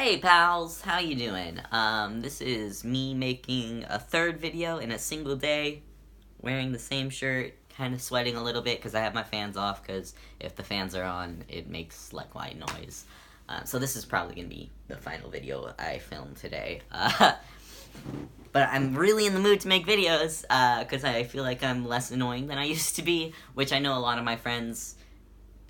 Hey pals, how you doing? This is me making a third video in a single day, wearing the same shirt, kind of sweating a little bit because I have my fans off, because if the fans are on, it makes like white noise. So this is probably going to be the final video I filmed today. But I'm really in the mood to make videos, because I feel like I'm less annoying than I used to be, which I know a lot of my friends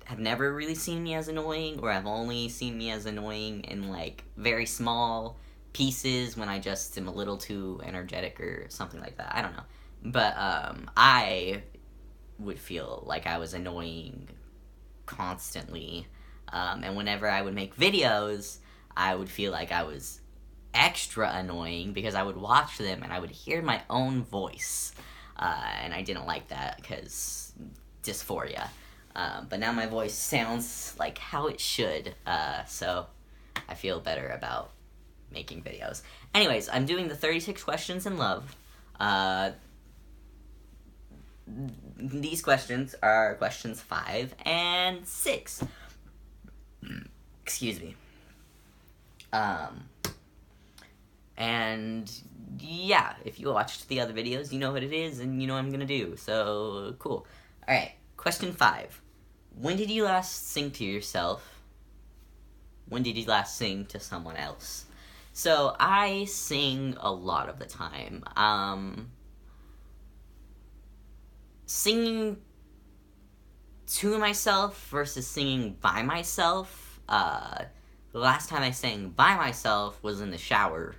have never really seen me as annoying, or have only seen me as annoying in, like, very small pieces when I just am a little too energetic or something like that. I don't know. But, I would feel like I was annoying constantly. And whenever I would make videos, I would feel like I was extra annoying because I would watch them and I would hear my own voice. And I didn't like that because dysphoria. But now my voice sounds like how it should, so I feel better about making videos. Anyways, I'm doing the 36 questions in love. These questions are questions 5 and 6. Excuse me. And yeah, if you watched the other videos, you know what it is, and you know what I'm gonna do, so cool. Alright, question 5. When did you last sing to yourself? When did you last sing to someone else? So, I sing a lot of the time. Singing to myself versus singing by myself. The last time I sang by myself was in the shower,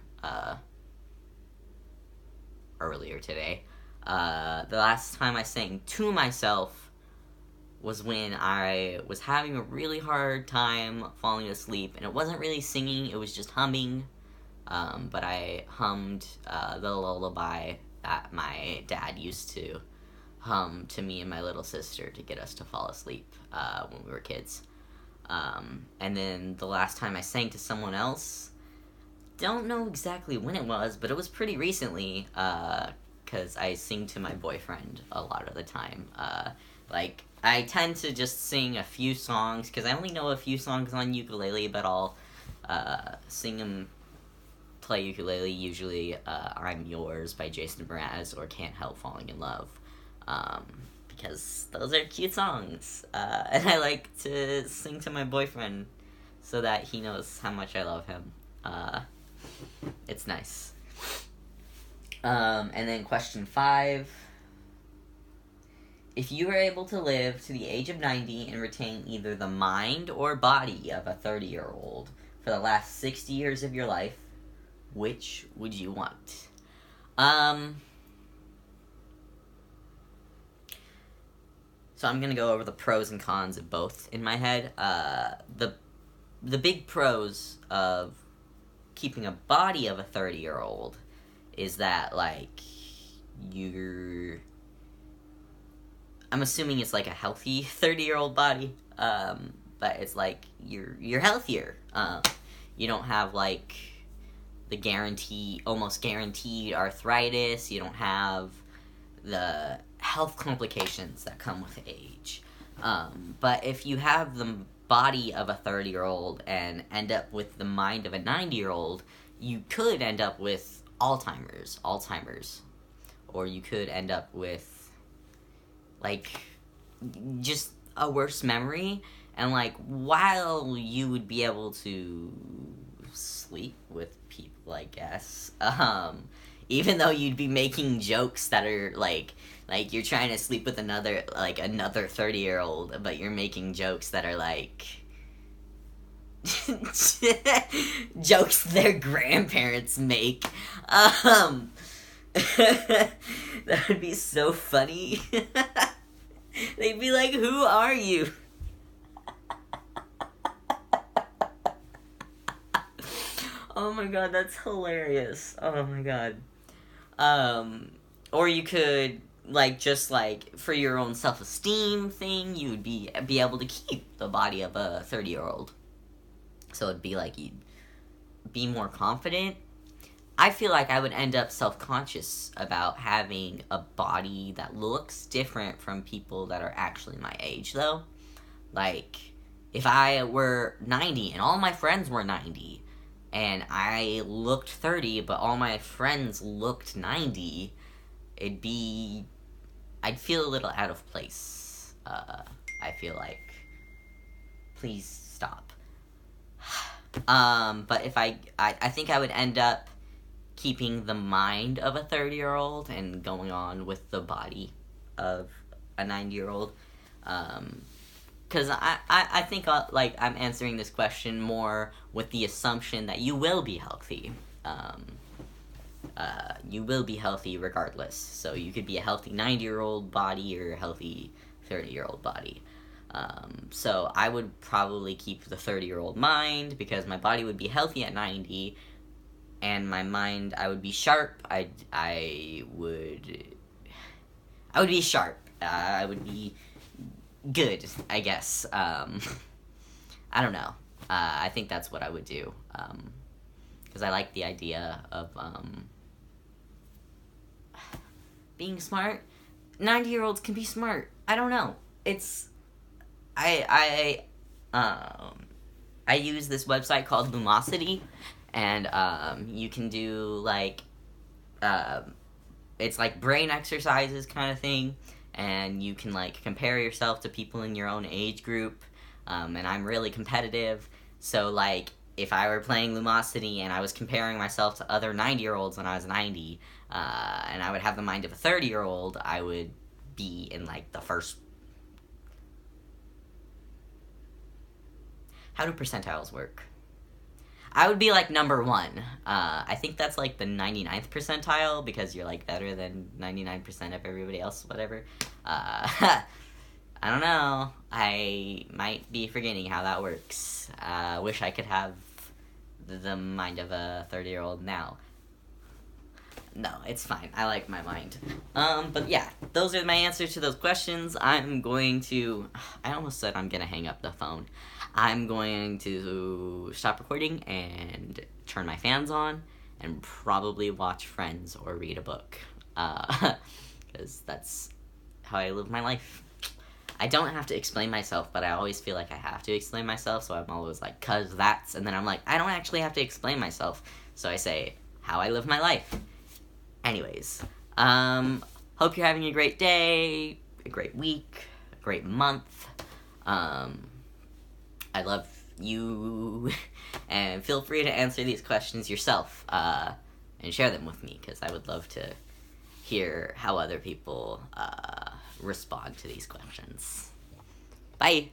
earlier today. The last time I sang to myself was when I was having a really hard time falling asleep, and it wasn't really singing, it was just humming, but I hummed the lullaby that my dad used to hum to me and my little sister to get us to fall asleep when we were kids. And then the last time I sang to someone else, don't know exactly when it was, but it was pretty recently, because I sing to my boyfriend a lot of the time. Like, I tend to just sing a few songs, because I only know a few songs on ukulele, but I'll sing them, play ukulele, usually I'm Yours by Jason Mraz, or Can't Help Falling in Love, because those are cute songs, and I like to sing to my boyfriend, so that he knows how much I love him. It's nice. And then question 5. If you were able to live to the age of 90 and retain either the mind or body of a 30-year-old for the last 60 years of your life, which would you want? So I'm gonna go over the pros and cons of both in my head. The big pros of keeping a body of a 30-year-old is that, like, I'm assuming it's like a healthy 30-year-old body, but it's like you're healthier. You don't have like the almost guaranteed arthritis. You don't have the health complications that come with age. But if you have the body of a 30-year-old and end up with the mind of a 90-year-old, you could end up with Alzheimer's, or you could end up with, like, just a worse memory, and, like, while you would be able to sleep with people, I guess, even though you'd be making jokes that are, like, you're trying to sleep with another 30-year-old, but you're making jokes that are, like, jokes their grandparents make, that would be so funny. They'd be like, who are you? Oh my god, that's hilarious. Oh my god. Or you could, like, just, like, for your own self-esteem thing, you would be able to keep the body of a 30-year-old. So it'd be like you'd be more confident. I feel like I would end up self-conscious about having a body that looks different from people that are actually my age, though. Like, if I were 90 and all my friends were 90, and I looked 30, but all my friends looked 90, I'd feel a little out of place. I feel like, please stop. But if I think I would end up keeping the mind of a 30-year-old and going on with the body of a 90-year-old. Because I think, like, I'm answering this question more with the assumption that you will be healthy. You will be healthy regardless. So you could be a healthy 90-year-old body or a healthy 30-year-old body. So I would probably keep the 30-year-old mind because my body would be healthy at 90, and my mind, I would be sharp. I would be sharp. I would be good, I guess. I don't know. I think that's what I would do. Because I like the idea of being smart. 90-year-olds can be smart. I don't know. It's... I use this website called Lumosity, and you can do, like, it's like brain exercises kind of thing, and you can, like, compare yourself to people in your own age group, and I'm really competitive, so, like, if I were playing Lumosity and I was comparing myself to other 90-year-olds when I was 90, and I would have the mind of a 30-year-old, I would be in, like, the first... How do percentiles work? I would be, like, number 1. I think that's, like, the 99th percentile, because you're, like, better than 99% of everybody else, whatever. I don't know. I might be forgetting how that works. Wish I could have the mind of a 30-year-old now. No, it's fine. I like my mind. But yeah, those are my answers to those questions. I almost said I'm gonna hang up the phone. I'm going to stop recording and turn my fans on and probably watch Friends or read a book. Because that's how I live my life. I don't have to explain myself, but I always feel like I have to explain myself, so I'm always like, 'cause that's, and then I'm like, I don't actually have to explain myself, so I say, how I live my life. Anyways, hope you're having a great day, a great week, a great month. I love you, and feel free to answer these questions yourself, and share them with me, because I would love to hear how other people respond to these questions. Bye!